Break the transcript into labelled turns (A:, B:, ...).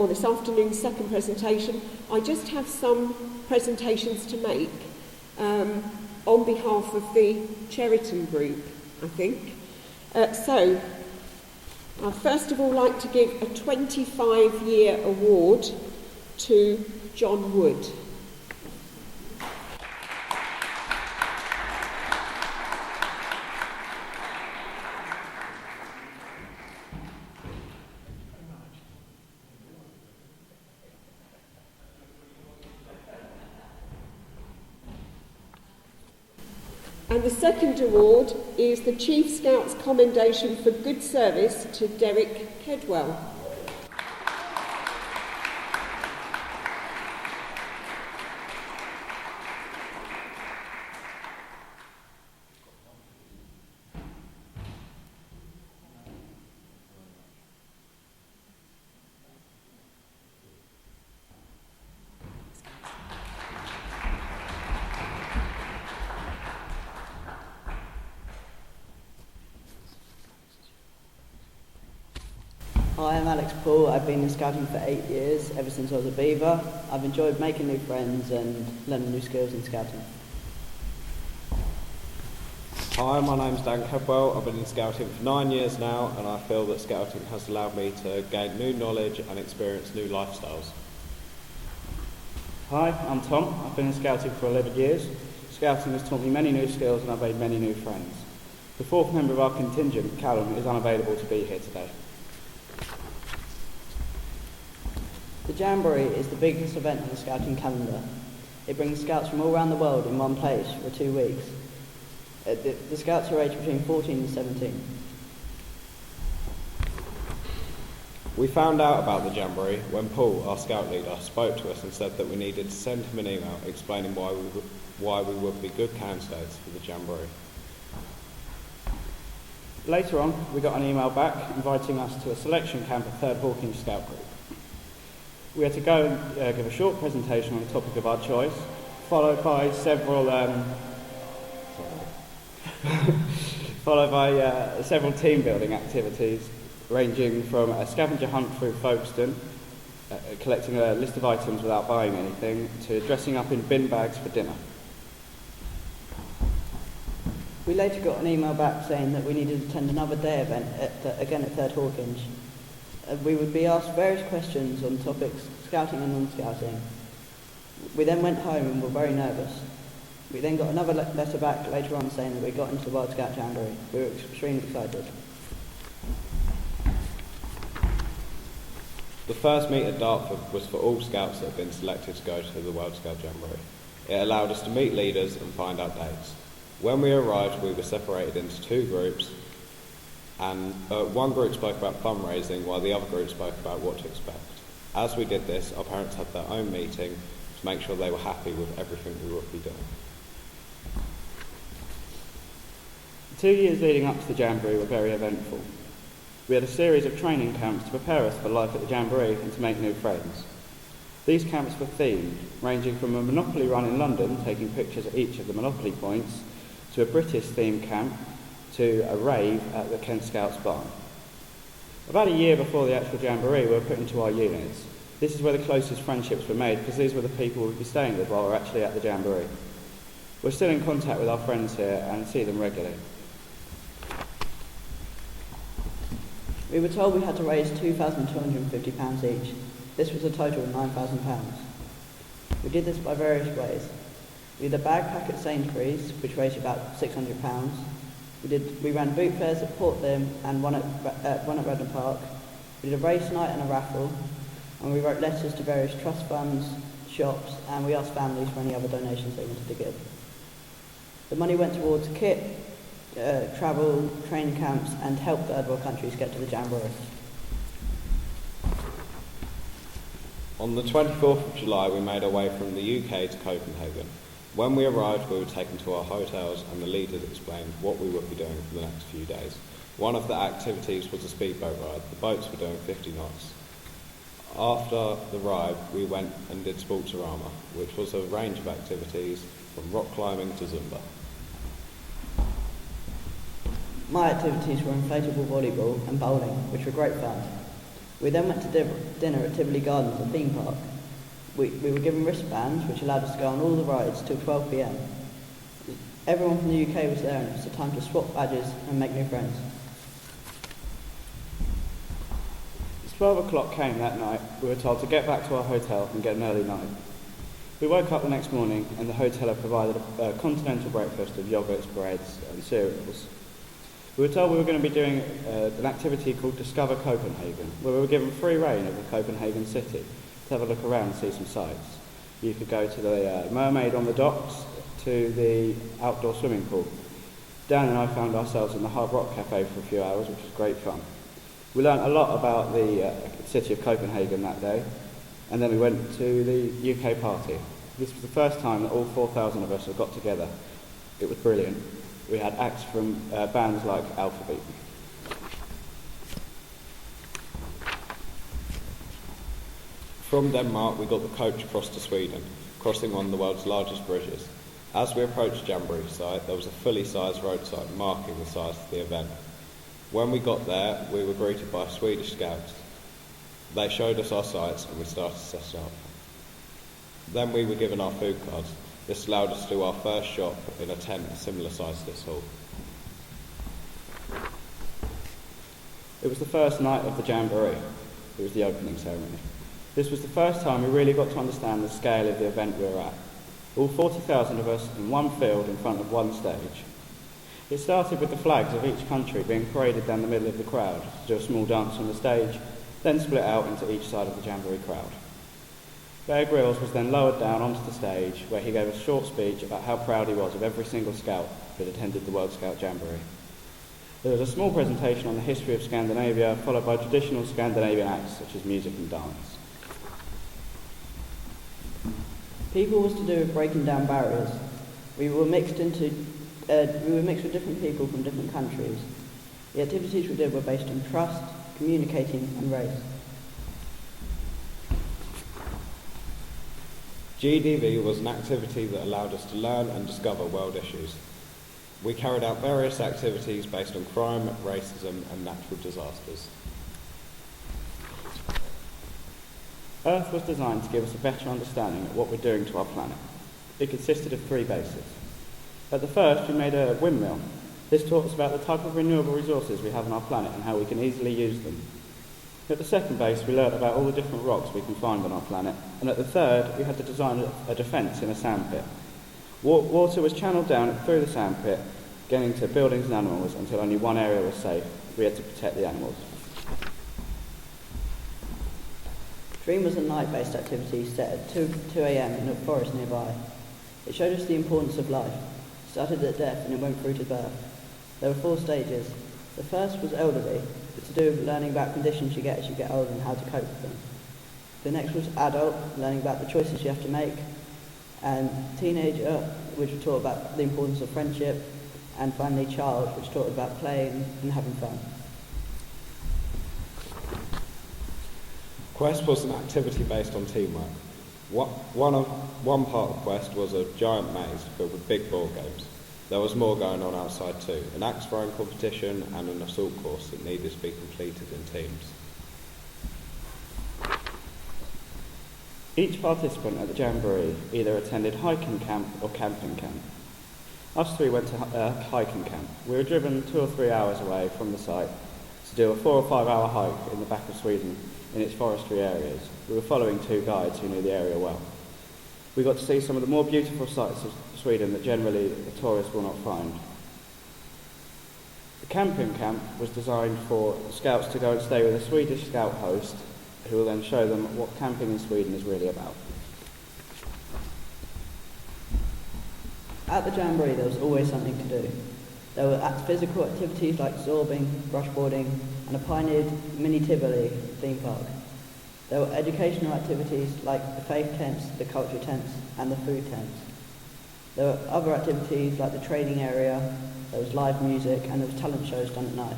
A: this afternoon's second presentation. I just have some presentations to make on behalf of the Cheriton group, I think. So, I'd first of all like to give a 25-year award to John Wood. And the second award is the Chief Scout's Commendation for Good Service to Derek Kedwell.
B: Hi, I'm Alex Paul. I've been in scouting for 8 years, ever since I was a beaver. I've enjoyed making new friends and learning new skills in scouting.
C: Hi, my name's Dan Kedwell. I've been in scouting for 9 years now, and I feel that scouting has allowed me to gain new knowledge and experience new lifestyles.
D: Hi, I'm Tom. I've been in scouting for 11 years. Scouting has taught me many new skills and I've made many new friends. The fourth member of our contingent, Callum, is unavailable to be here today.
B: The Jamboree is the biggest event on the scouting calendar. It brings scouts from all around the world in one place for 2 weeks. The scouts are aged between 14 and 17.
C: We found out about the Jamboree when Paul, our scout leader, spoke to us and said that we needed to send him an email explaining why we would be good candidates for the Jamboree.
D: Later on, we got an email back inviting us to a selection camp at 3rd Hawkinge Scout Group. We had to go and give a short presentation on the topic of our choice, followed by several team building activities, ranging from a scavenger hunt through Folkestone, collecting a list of items without buying anything, to dressing up in bin bags for dinner.
B: We later got an email back saying that we needed to attend another day event again at 3rd Hawkinge. We would be asked various questions on topics scouting and non-scouting. We then went home and were very nervous. We then got another letter back later on saying that we got into the World Scout Jamboree. We were extremely excited.
C: The first meet at Dartford was for all scouts that had been selected to go to the World Scout Jamboree. It allowed us to meet leaders and find out dates. When we arrived, we were separated into 2 groups, and one group spoke about fundraising while the other group spoke about what to expect. As we did this, our parents had their own meeting to make sure they were happy with everything we would be doing.
D: The 2 years leading up to the Jamboree were very eventful. We had a series of training camps to prepare us for life at the Jamboree and to make new friends. These camps were themed, ranging from a Monopoly run in London, taking pictures at each of the Monopoly points, to a British-themed camp, to a rave at the Kent Scouts Barn. About a year before the actual Jamboree, we were put into our units. This is where the closest friendships were made, because these were the people we'd be staying with while we're actually at the Jamboree. We're still in contact with our friends here and see them regularly.
B: We were told we had to raise £2,250 each. This was a total of £9,000. We did this by various ways. We did a bag pack at Sainsbury's, which raised about £600. We ran boot fairs at Port Lympne and one at Redden Park. We did a race night and a raffle, and we wrote letters to various trust funds, shops, and we asked families for any other donations they wanted to give. The money went towards kit, travel, training camps, and help third world countries get to the Jamboree.
C: On the 24th of July, we made our way from the UK to Copenhagen. When we arrived, we were taken to our hotels and the leaders explained what we would be doing for the next few days. One of the activities was a speedboat ride. The boats were doing 50 knots. After the ride, we went and did Sportsorama, which was a range of activities from rock climbing to Zumba.
B: My activities were inflatable volleyball and bowling, which were great fun. We then went to dinner at Tivoli Gardens, a theme park. We were given wristbands which allowed us to go on all the rides till 12 p.m. Everyone from the UK was there and it was a time to swap badges and make new friends.
D: As 12 o'clock came that night, we were told to get back to our hotel and get an early night. We woke up the next morning and the hotel had provided a continental breakfast of yogurts, breads and cereals. We were told we were going to be doing an activity called Discover Copenhagen, where we were given free rein of the Copenhagen city to have a look around and see some sights. You could go to the Mermaid on the docks, to the outdoor swimming pool. Dan and I found ourselves in the Hard Rock Cafe for a few hours, which was great fun. We learnt a lot about the city of Copenhagen that day, and then we went to the UK party. This was the first time that all 4,000 of us had got together. It was brilliant. We had acts from bands like Alphabet.
C: From Denmark, we got the coach across to Sweden, crossing one of the world's largest bridges. As we approached Jamboree site, there was a fully sized road sign marking the size of the event. When we got there, we were greeted by Swedish scouts. They showed us our sites and we started to set up. Then we were given our food cards. This allowed us to do our first shop in a tent similar size to this hall.
D: It was the first night of the Jamboree. It was the opening ceremony. This was the first time we really got to understand the scale of the event we were at. All 40,000 of us in one field in front of one stage. It started with the flags of each country being paraded down the middle of the crowd to do a small dance on the stage, then split out into each side of the Jamboree crowd. Bear Grylls was then lowered down onto the stage where he gave a short speech about how proud he was of every single scout who had attended the World Scout Jamboree. There was a small presentation on the history of Scandinavia, followed by traditional Scandinavian acts such as music and dance.
B: People was to do with breaking down barriers. We were mixed with different people from different countries. The activities we did were based on trust, communicating and race.
C: GDV was an activity that allowed us to learn and discover world issues. We carried out various activities based on crime, racism and natural disasters.
D: Earth was designed to give us a better understanding of what we're doing to our planet. It consisted of 3 bases. At the first, we made a windmill. This taught us about the type of renewable resources we have on our planet and how we can easily use them. At the second base, we learnt about all the different rocks we can find on our planet. And at the third, we had to design a defence in a sandpit. Water was channelled down through the sandpit, getting to buildings and animals until only one area was safe. We had to protect the animals.
B: Dream was a night-based activity set at 2 a.m. in a forest nearby. It showed us the importance of life. It started at death and it went through to birth. There were 4 stages. The first was elderly, to do with learning about conditions you get as you get older and how to cope with them. The next was adult, learning about the choices you have to make. And teenager, which taught about the importance of friendship. And finally child, which taught about playing and having fun.
C: Quest was an activity based on teamwork. One part of Quest was a giant maze filled with big board games. There was more going on outside too, an axe throwing competition and an assault course that needed to be completed in teams.
D: Each participant at the Jamboree either attended hiking camp or camping camp. Us 3 went to hiking camp. We were driven 2 or 3 hours away from the site to do a 4 or 5 hour hike in the back of Sweden in its forestry areas. We were following 2 guides who knew the area well. We got to see some of the more beautiful sights of Sweden that generally the tourists will not find. The camping camp was designed for scouts to go and stay with a Swedish scout host who will then show them what camping in Sweden is really about.
B: At the Jamboree there was always something to do. There were physical activities like zorbing, brushboarding and a pioneered mini Tivoli theme park. There were educational activities like the faith tents, the culture tents and the food tents. There were other activities like the training area, there was live music and there was talent shows done at night.